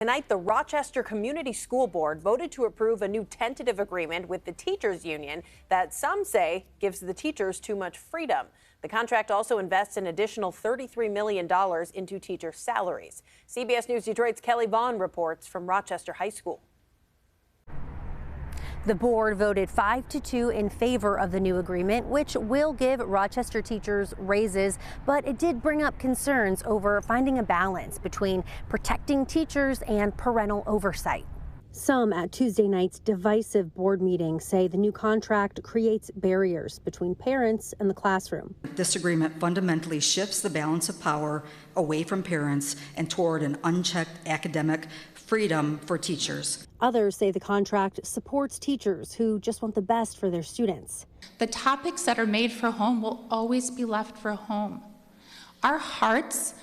Tonight, the Rochester Community School Board voted to approve a new tentative agreement with the teachers union that some say gives the teachers too much freedom. The contract also invests an additional $33 million into teacher salaries. CBS News Detroit's Kelly Vaughn reports from Rochester High School. The board voted 5-2 in favor of the new agreement, which will give Rochester teachers raises, but it did bring up concerns over finding a balance between protecting teachers and parental oversight. Some at Tuesday night's divisive board meeting say the new contract creates barriers between parents and the classroom. This agreement fundamentally shifts the balance of power away from parents and toward an unchecked academic freedom for teachers. Others say the contract supports teachers who just want the best for their students. The topics that are made for home will always be left for home. Our hearts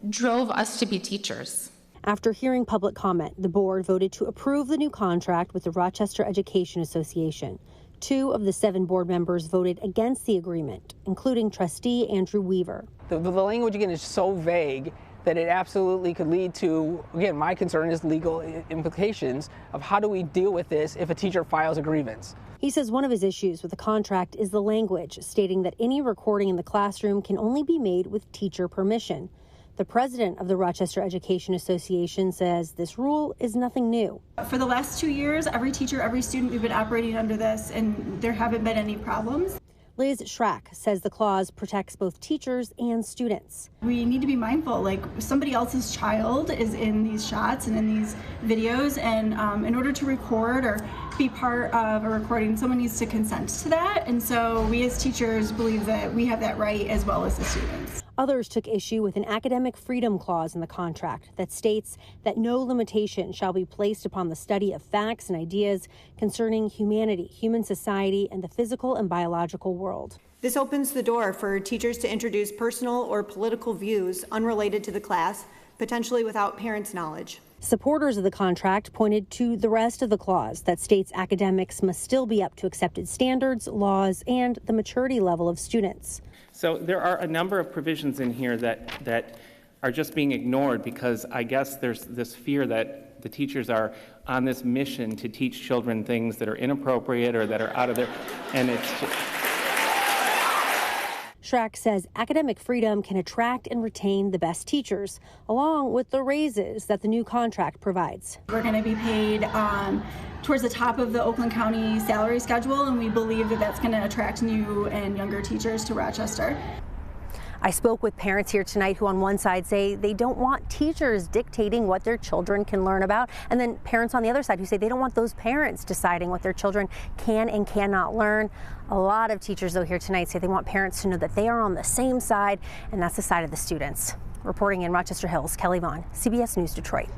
drove us to be teachers. After hearing public comment, the board voted to approve the new contract with the Rochester Education Association. 2 of the 7 board members voted against the agreement, including trustee Andrew Weaver. The language, again, is so vague that it absolutely could lead to, again, my concern is legal implications of how do we deal with this if a teacher files a grievance. He says one of his issues with the contract is the language, stating that any recording in the classroom can only be made with teacher permission. The president of the Rochester Education Association says this rule is nothing new. For the last 2 years, every teacher, every student, we've been operating under this, and there haven't been any problems. Liz Schrack says the clause protects both teachers and students. We need to be mindful, like somebody else's child is in these shots and in these videos, and in order to record or be part of a recording, someone needs to consent to that. And so we as teachers believe that we have that right as well as the students. Others took issue with an academic freedom clause in the contract that states that no limitation shall be placed upon the study of facts and ideas concerning humanity, human society, and the physical and biological world. This opens the door for teachers to introduce personal or political views unrelated to the class, potentially without parents' knowledge. Supporters of the contract pointed to the rest of the clause that states academics must still be up to accepted standards, laws, and the maturity level of students. So there are a number of provisions in here that are just being ignored because I guess there's this fear that the teachers are on this mission to teach children things that are inappropriate or that are out of their, and it's just... Schrack says academic freedom can attract and retain the best teachers, along with the raises that the new contract provides. We're going to be paid towards the top of the Oakland County salary schedule, and we believe that that's going to attract new and younger teachers to Rochester. I spoke with parents here tonight who on one side say they don't want teachers dictating what their children can learn about, and then parents on the other side who say they don't want those parents deciding what their children can and cannot learn. A lot of teachers though here tonight say they want parents to know that they are on the same side, and that's the side of the students. Reporting in Rochester Hills, Kelly Vaughn, CBS News Detroit.